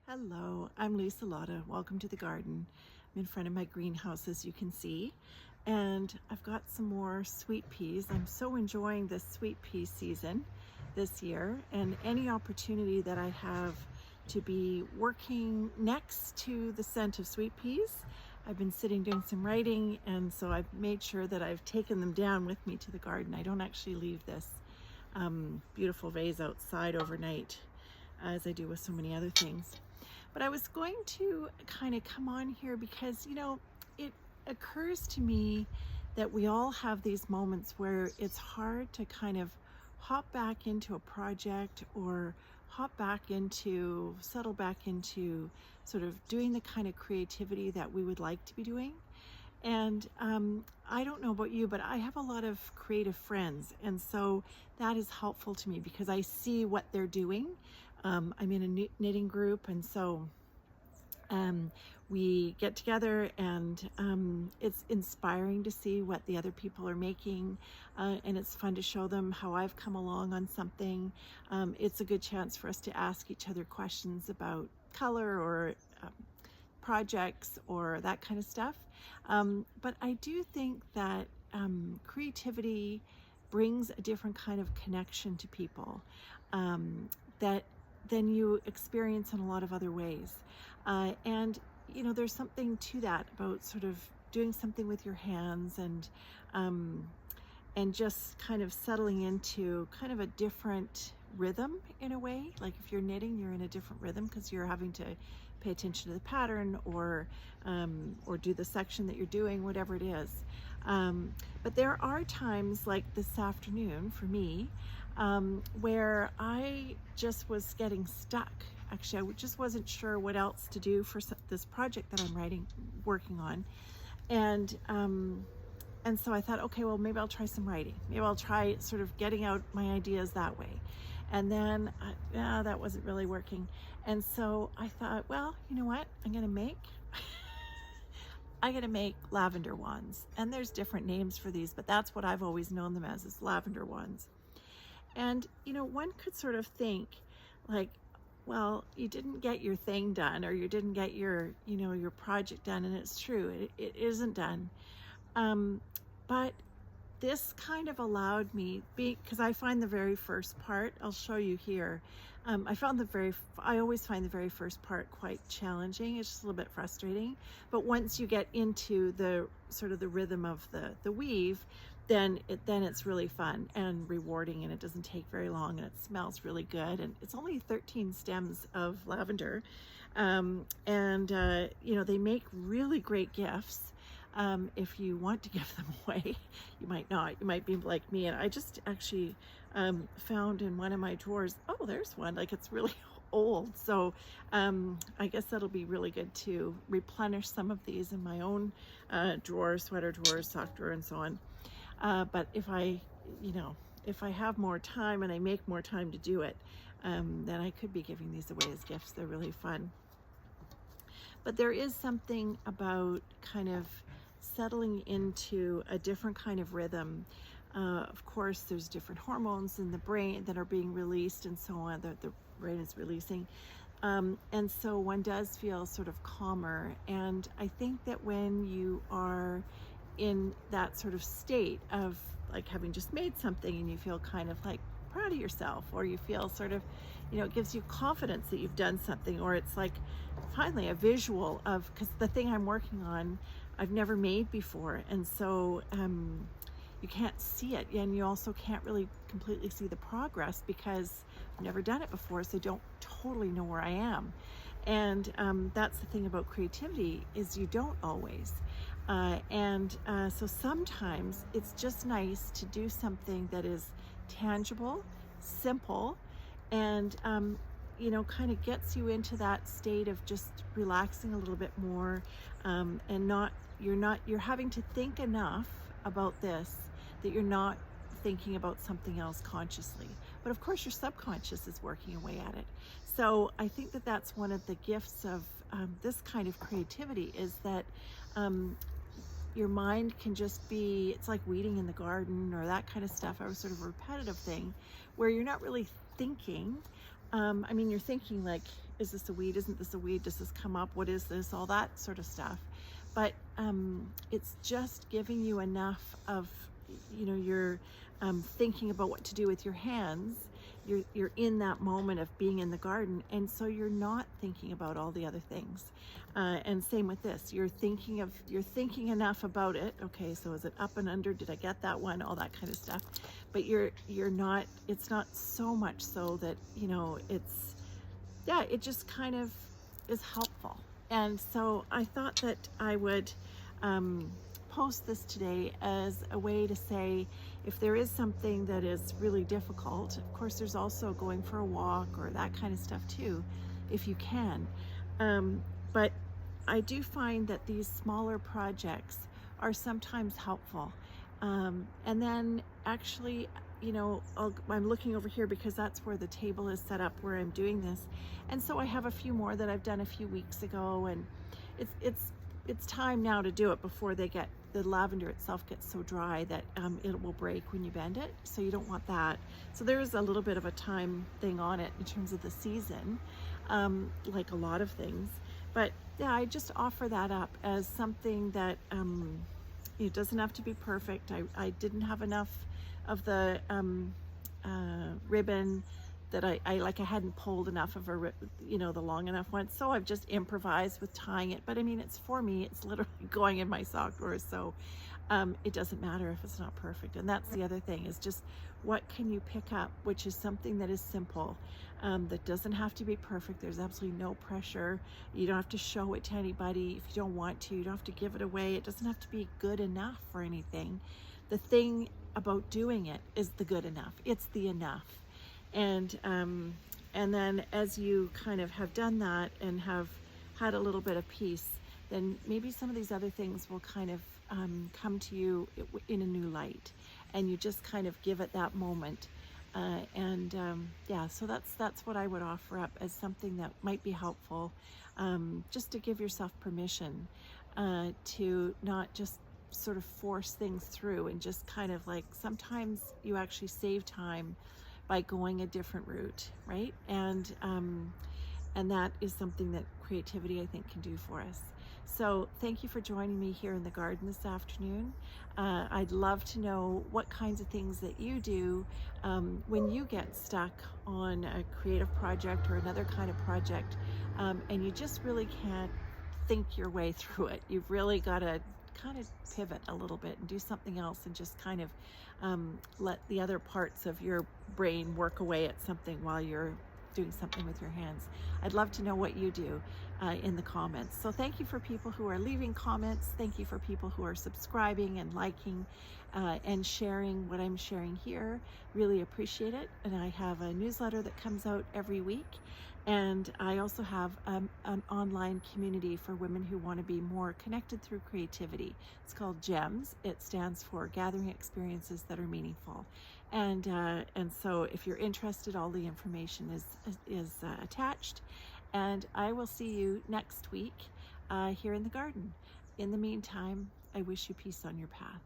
Hello, I'm Lise-Lotte. Welcome to the garden. I'm in front of my greenhouse, as you can see, and I've got some more sweet peas. I'm so enjoying this sweet pea season this year, and any opportunity that I have to be working next to the scent of sweet peas. I've been sitting doing some writing, and so I've made sure that I've taken them down with me to the garden. I don't actually leave this beautiful vase outside overnight, as I do with so many other things. But I was going to kind of come on here because, it occurs to me that we all have these moments where it's hard to kind of hop back into a project or settle back into sort of doing the kind of creativity that we would like to be doing. And I don't know about you, but I have a lot of creative friends. And so that is helpful to me because I see what they're doing. I'm in a knitting group, and so we get together, and it's inspiring to see what the other people are making, and it's fun to show them how I've come along on something. It's a good chance for us to ask each other questions about color or projects or that kind of stuff. But I do think that creativity brings a different kind of connection to people that than you experience in a lot of other ways. And there's something to that about sort of doing something with your hands and just kind of settling into kind of a different rhythm in a way. Like if you're knitting, you're in a different rhythm because you're having to pay attention to the pattern or do the section that you're doing, whatever it is. But there are times like this afternoon for me where I just was getting stuck. Actually, I just wasn't sure what else to do for this project that I'm working on. And so I thought, okay, well, maybe I'll try some writing. Maybe I'll try sort of getting out my ideas that way. And then that wasn't really working. And so I thought, well, you know what? I'm going to make lavender wands. And there's different names for these, but that's what I've always known them as, is lavender wands. And, one could sort of think like, well, you didn't get your thing done, or you didn't get your project done. And it's true, it isn't done. But this kind of allowed me, because I find the very first part, I'll show you here. I always find the very first part quite challenging. It's just a little bit frustrating. But once you get into the sort of the rhythm of the weave, then it's really fun and rewarding, and it doesn't take very long, and it smells really good. And it's only 13 stems of lavender. They make really great gifts. If you want to give them away. You might not. You might be like me. And I just actually found in one of my drawers, oh, there's one. Like, it's really old. So I guess that'll be really good to replenish some of these in my own drawers, sweater drawers, sock drawer, and so on. But if I have more time and I make more time to do it, then I could be giving these away as gifts. They're really fun. But there is something about kind of settling into a different kind of rhythm. Of course, there's different hormones in the brain that are being released and so on, that the brain is releasing. And so one does feel sort of calmer. And I think that when you are in that sort of state of like having just made something and you feel kind of like proud of yourself, or you feel sort of, it gives you confidence that you've done something, or it's like finally a visual of, because the thing I'm working on I've never made before, and so you can't see it, and you also can't really completely see the progress because I've never done it before, so I don't totally know where I am. And that's the thing about creativity, is you don't always. So sometimes it's just nice to do something that is tangible, simple, and kind of gets you into that state of just relaxing a little bit more, and you're having to think enough about this that you're not thinking about something else consciously. But of course your subconscious is working away at it. So I think that that's one of the gifts of this kind of creativity, is that your mind can just be, it's like weeding in the garden or that kind of stuff, or sort of repetitive thing where you're not really thinking, I mean, you're thinking like, is this a weed? Isn't this a weed? Does this come up? What is this? All that sort of stuff. But it's just giving you enough of, you're thinking about what to do with your hands. You're in that moment of being in the garden, and so you're not thinking about all the other things. And same with this, you're thinking enough about it. Okay, so is it up and under? Did I get that one? All that kind of stuff. But you're not. It's not so much so that it just kind of is helpful. And so I thought that I would post this today as a way to say, if there is something that is really difficult, of course there's also going for a walk or that kind of stuff too, if you can. But I do find that these smaller projects are sometimes helpful. And then actually, I'm looking over here because that's where the table is set up where I'm doing this. And so I have a few more that I've done a few weeks ago, and it's time now to do it before the lavender itself gets so dry that it will break when you bend it. So you don't want that. So there is a little bit of a time thing on it in terms of the season, like a lot of things. But yeah, I just offer that up as something that it doesn't have to be perfect. I didn't have enough of the ribbon that I hadn't pulled enough of the long enough one, so I've just improvised with tying it. But I mean, it's for me, it's literally going in my sock drawer, so it doesn't matter if it's not perfect. And that's the other thing, is just what can you pick up, which is something that is simple, that doesn't have to be perfect. There's absolutely no pressure. You don't have to show it to anybody if you don't want to. You don't have to give it away. It doesn't have to be good enough for anything. The thing about doing it is the good enough. It's the enough. And then as you kind of have done that and have had a little bit of peace, then maybe some of these other things will kind of come to you in a new light, and you just kind of give it that moment. So that's what I would offer up as something that might be helpful, just to give yourself permission to not just sort of force things through, and just kind of like, sometimes you actually save time by going a different route, right? And that is something that creativity, I think, can do for us. So thank you for joining me here in the garden this afternoon. I'd love to know what kinds of things that you do when you get stuck on a creative project or another kind of project, and you just really can't think your way through it. You've really got to kind of pivot a little bit and do something else, and just kind of let the other parts of your brain work away at something while you're doing something with your hands. I'd love to know what you do in the comments. So thank you for people who are leaving comments. Thank you for people who are subscribing and liking and sharing what I'm sharing here. Really appreciate it. And I have a newsletter that comes out every week. And I also have an online community for women who want to be more connected through creativity. It's called GEMS. It stands for Gathering Experiences That Are Meaningful. And so if you're interested, all the information is attached. And I will see you next week here in the garden. In the meantime, I wish you peace on your path.